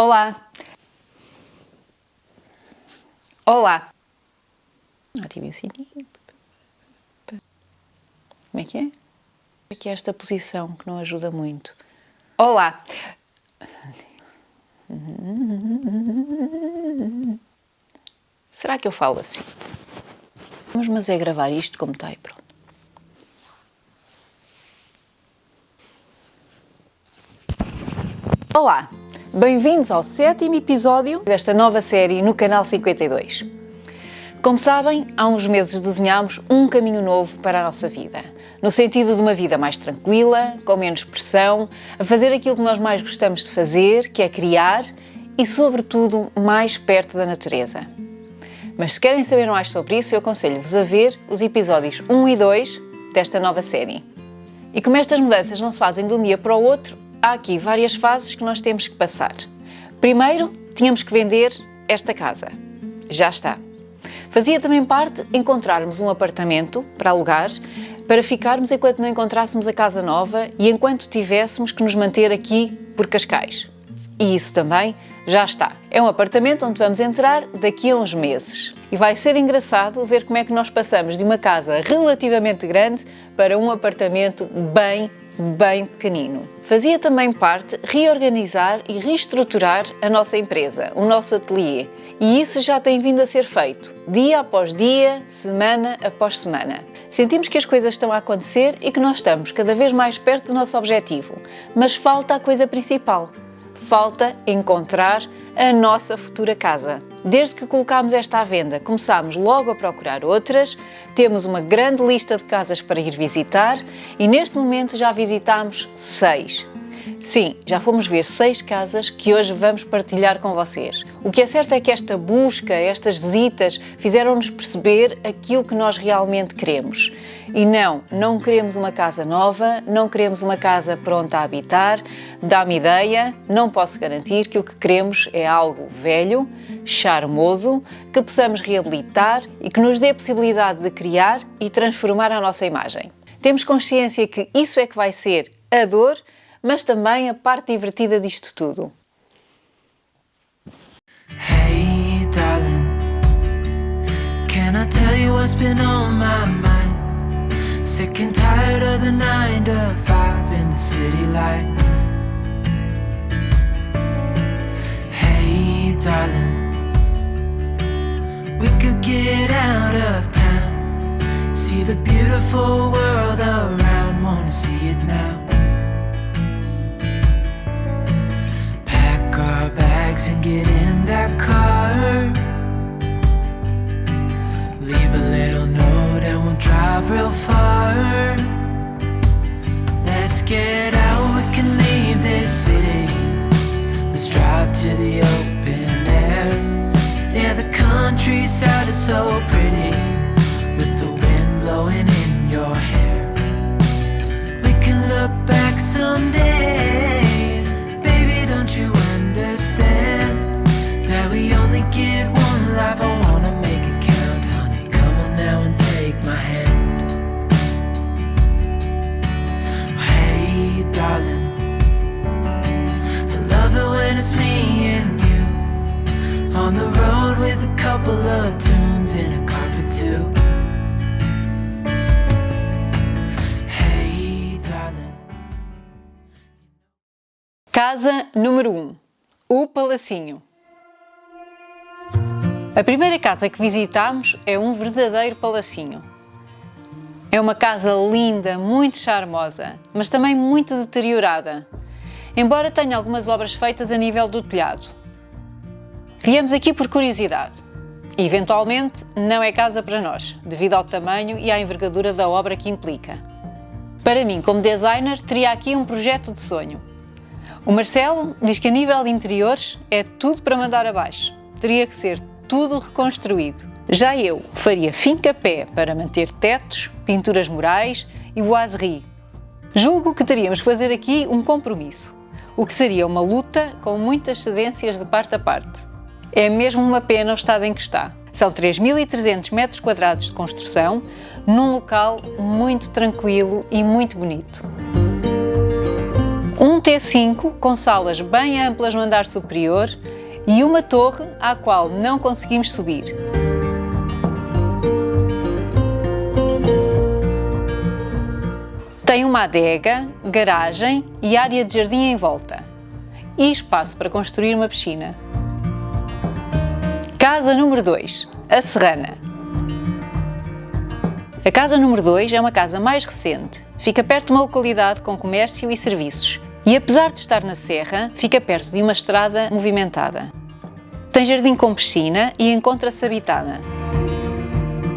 Olá! Olá! Ative o sininho. Como é que é? Aqui é esta posição que não ajuda muito. Olá! Será que eu falo assim? Mas é gravar isto como está e pronto. Olá! Bem-vindos ao 7º episódio desta nova série no canal 52. Como sabem, há uns meses desenhámos um caminho novo para a nossa vida, no sentido de uma vida mais tranquila, com menos pressão, a fazer aquilo que nós mais gostamos de fazer, que é criar e, sobretudo, mais perto da natureza. Mas se querem saber mais sobre isso, eu aconselho-vos a ver os episódios 1 e 2 desta nova série. E como estas mudanças não se fazem de um dia para o outro, há aqui várias fases que nós temos que passar. Primeiro, tínhamos que vender esta casa. Já está. Fazia também parte encontrarmos um apartamento para alugar, para ficarmos enquanto não encontrássemos a casa nova e enquanto tivéssemos que nos manter aqui por Cascais. E isso também já está. É um apartamento onde vamos entrar daqui a uns meses. E vai ser engraçado ver como é que nós passamos de uma casa relativamente grande para um apartamento bem pequenino. Fazia também parte reorganizar e reestruturar a nossa empresa, o nosso ateliê. E isso já tem vindo a ser feito, dia após dia, semana após semana. Sentimos que as coisas estão a acontecer e que nós estamos cada vez mais perto do nosso objetivo. Mas falta a coisa principal. Falta encontrar a nossa futura casa. Desde que colocámos esta à venda, começámos logo a procurar outras, temos uma grande lista de casas para ir visitar e neste momento já visitámos 6. Sim, já fomos ver 6 casas que hoje vamos partilhar com vocês. O que é certo é que esta busca, estas visitas, fizeram-nos perceber aquilo que nós realmente queremos. E não queremos uma casa nova, não queremos uma casa pronta a habitar, dá-me ideia, não posso garantir que o que queremos é algo velho, charmoso, que possamos reabilitar e que nos dê a possibilidade de criar e transformar a nossa imagem. Temos consciência que isso é que vai ser a dor, mas também a parte divertida disto tudo. Hey darling, can I tell you what's been on my mind? Sick and tired of the 9 to 5 in the city life. Hey darling, we could get out of town, see the beautiful world around, wanna see it now. Our bags and get in that car, leave a little note and we'll drive real far. Let's get out, we can leave this city, let's drive to the open air. Yeah, the countryside is so pretty, with the wind blowing in your hair. We can look back someday, baby, don't you understand that we only get one life? I wanna make it count, honey. Come on now and take my hand. Hey darling, I love it when it's me and you on the road with a couple of tunes in a car for two. Hey darling. Casa número 1. O Palacinho. A primeira casa que visitámos é um verdadeiro palacinho. É uma casa linda, muito charmosa, mas também muito deteriorada, embora tenha algumas obras feitas a nível do telhado. Viemos aqui por curiosidade e, eventualmente, não é casa para nós, devido ao tamanho e à envergadura da obra que implica. Para mim, como designer, teria aqui um projeto de sonho. O Marcelo diz que a nível de interiores é tudo para mandar abaixo. Teria que ser tudo reconstruído. Já eu faria fim-capé para manter tetos, pinturas murais e boiserie. Julgo que teríamos que fazer aqui um compromisso, o que seria uma luta com muitas cedências de parte a parte. É mesmo uma pena o estado em que está. São 3.300 metros quadrados de construção, num local muito tranquilo e muito bonito. Um T5 com salas bem amplas no andar superior e uma torre à qual não conseguimos subir. Tem uma adega, garagem e área de jardim em volta. E espaço para construir uma piscina. Casa número 2, a Serrana. A casa número 2 é uma casa mais recente. Fica perto de uma localidade com comércio e serviços. E apesar de estar na serra, fica perto de uma estrada movimentada. Tem jardim com piscina e encontra-se habitada.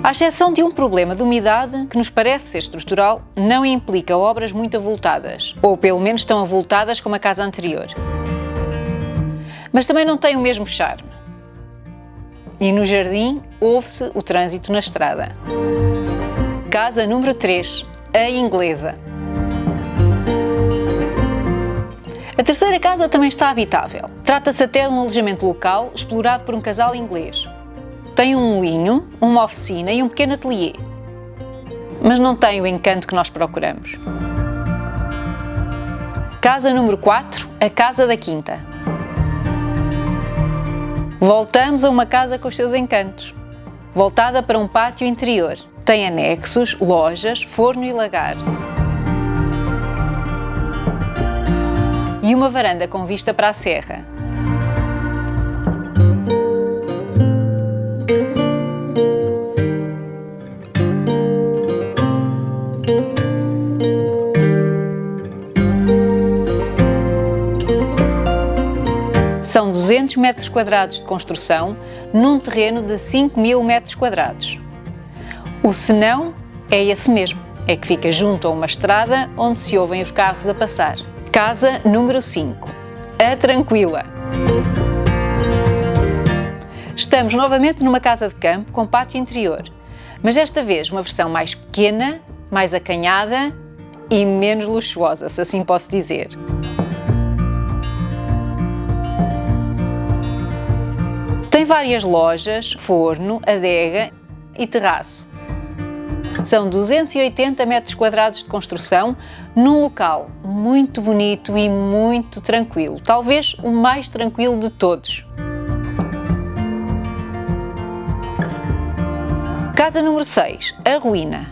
À exceção de um problema de umidade, que nos parece ser estrutural, não implica obras muito avultadas, ou pelo menos tão avultadas como a casa anterior. Mas também não tem o mesmo charme. E no jardim ouve-se o trânsito na estrada. Casa número 3, a Inglesa. A terceira casa também está habitável. Trata-se até de um alojamento local explorado por um casal inglês. Tem um moinho, uma oficina e um pequeno ateliê. Mas não tem o encanto que nós procuramos. Casa número 4, a Casa da Quinta. Voltamos a uma casa com os seus encantos. Voltada para um pátio interior. Tem anexos, lojas, forno e lagar. E uma varanda com vista para a serra. São 200 metros quadrados de construção num terreno de 5.000 metros quadrados. O senão é esse mesmo, é que fica junto a uma estrada onde se ouvem os carros a passar. Casa número 5, a Tranquila. Estamos novamente numa casa de campo com pátio interior, mas desta vez uma versão mais pequena, mais acanhada e menos luxuosa, se assim posso dizer. Tem várias lojas, forno, adega e terraço. São 280 metros quadrados de construção num local muito bonito e muito tranquilo, talvez o mais tranquilo de todos. Casa número 6, a Ruína.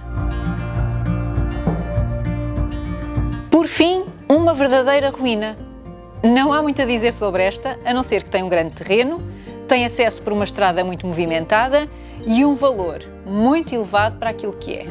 Por fim, uma verdadeira ruína. Não há muito a dizer sobre esta, a não ser que tem um grande terreno, tem acesso por uma estrada muito movimentada e um valor muito elevado para aquilo que é.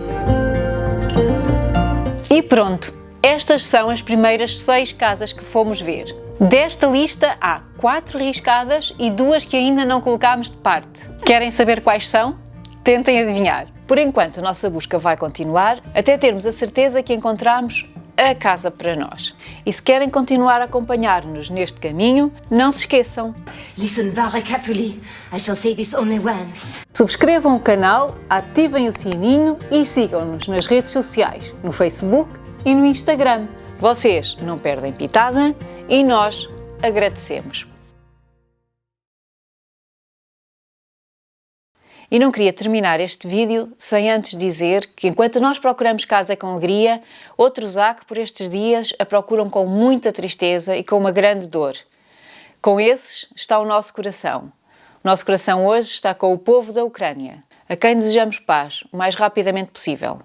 E pronto, estas são as primeiras 6 casas que fomos ver. Desta lista há 4 riscadas e 2 que ainda não colocámos de parte. Querem saber quais são? Tentem adivinhar. Por enquanto, a nossa busca vai continuar até termos a certeza que encontramos a casa para nós. E se querem continuar a acompanhar-nos neste caminho, não se esqueçam. Listen very carefully. I shall say this only once. Subscrevam o canal, ativem o sininho e sigam-nos nas redes sociais, no Facebook e no Instagram. Vocês não perdem pitada e nós agradecemos. E não queria terminar este vídeo sem antes dizer que enquanto nós procuramos casa com alegria, outros há que por estes dias a procuram com muita tristeza e com uma grande dor. Com esses está o nosso coração. O nosso coração hoje está com o povo da Ucrânia, a quem desejamos paz o mais rapidamente possível.